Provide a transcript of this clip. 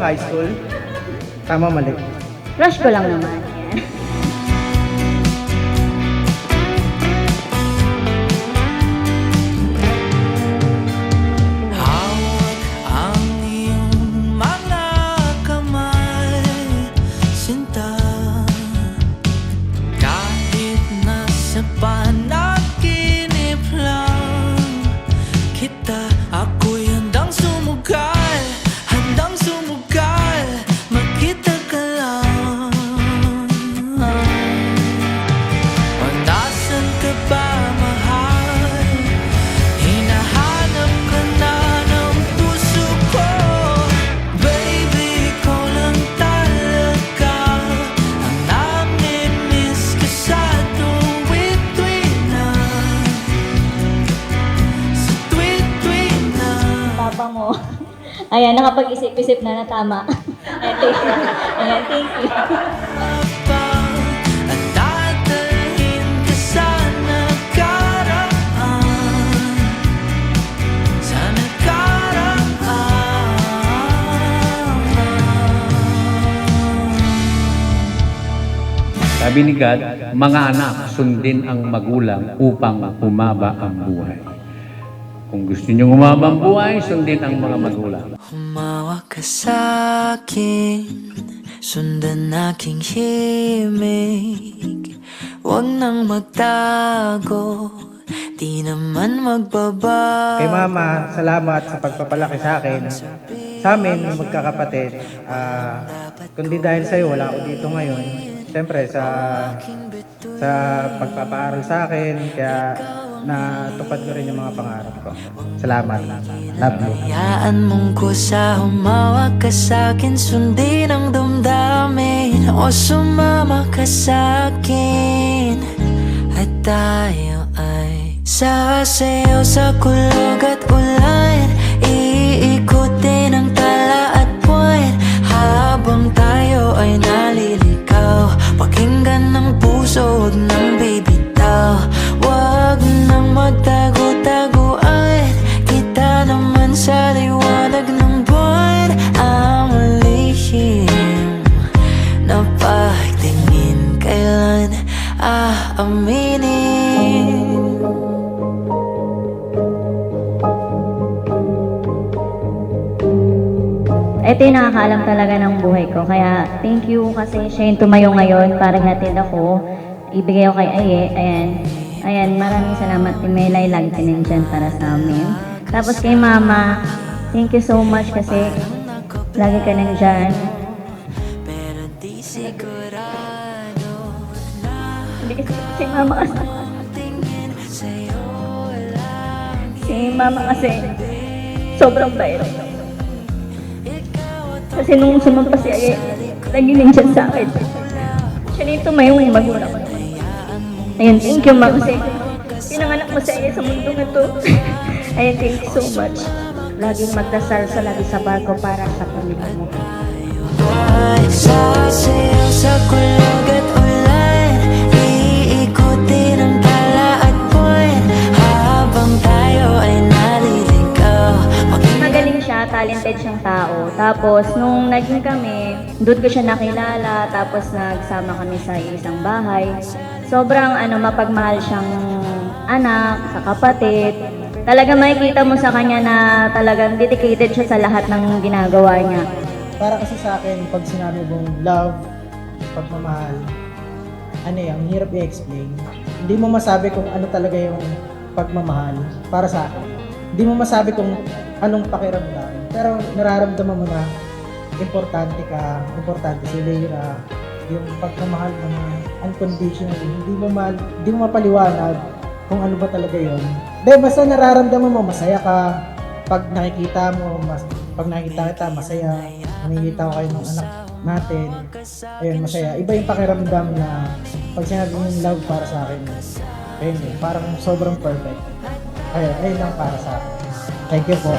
high school? Tama, mali. Crush ko lang naman. Yan. Hawak ang iyong mga kamay, sinta. Kahit nasa panaginip lang kita, ako'y handang sumugal, magkita ka lang. O nasan ka ba, mahal? Hinahanap ka na ng puso ko. Baby, ikaw lang talaga ang namimiss ko sa tuwid-tuwid na. Sa tuwid-tuwid na. Papa mo. Ayan, nakapag-isip-isip na tama. Ayan, thank you. Ayan, thank you. At dadalhin ka sa nakaraan, sa nakaraan. Sabi ni God, mga anak, sundin ang magulang upang humaba ang buhay. Kung gusto niyo humaba ang buhay, sundin ang mga magulang. Humawa ka sa'kin, sundan aking himig. Huwag nang magtago, di naman magbabago. Kay Mama, salamat sa pagpapalaki sa akin. Sa amin, magkakapatid. Kundi dahil sa'yo, wala ako dito ngayon. Siyempre, sa pagpapaaral sa akin, kaya natupad ko rin yung mga pangarap ko. Salamat. Love you. Hayaan mong kusa, humawa ka sa'kin, sundin ang damdamin, o sumama ka sa'kin. At tayo ay sasayaw sa kulog at ulan, iikutin ang tala at buwan, habang tayo ay nalilikaw. Pakinggan ng puso, huwag nang bibitaw. Huwag nang magtago-taguan, kita naman sa liwanag ng buwan. Ang lihim na pagtingin, kailan aaminin? Ito yung nakakaalam talaga ng buhay ko. Kaya thank you kasi siya yung tumayo ngayon para hatid ako. Ibigay ko kay Aye. Ayan, maraming salamat kay Melay. Lagi ka nandyan para sa amin. Tapos kay Mama, thank you so much kasi lagi ka nandyan. Pero di sigurado na Hindi kasi si Mama kasi. tingin sa'yo lagi. Si Mama kasi sobrang bait. Kasi nung sumampa si Aye, lagi nandyan sa akin. Siya na yung tumayo yung magulang ko. Ayun, thank you Ma kasi pinanganak mo si Aye sa mundong ito. Ayun, thank you so much. Laging magdasal sa lagi sa barko para sa pamilya mo. Ay, sasayaw sa kulog at ulan, iikutin ang tala at buwan, habang tayo ay naliligaw. Magaling siya, talented siyang tao. Tapos, nung naging kami, doon ko siya nakilala, tapos nagsama kami sa isang bahay. Sobrang mapagmahal siyang anak, sa kapatid. Talaga makikita mo sa kanya na talagang dedicated siya sa lahat ng ginagawa niya. Para kasi sa akin, pag sinabi mong love, pagmamahal, ang hirap i-explain. Hindi mo masabi kung ano talaga yung pagmamahal para sa akin. Hindi mo masabi kung anong pakiramdam. Pero nararamdaman mo na importante si Leira, yung pagmamahal mo na unconditionally. Hindi mo mapaliwanag kung ano ba talaga yun. Basta nararamdaman mo, masaya ka. Pag nakikita kita, masaya. Nakikita ko kayo ng anak natin. Ayun, masaya. Iba yung pakiramdam na pag sinabi yung love para sa akin. Ayun, parang sobrang perfect. Ayun lang para sa akin. Thank you po.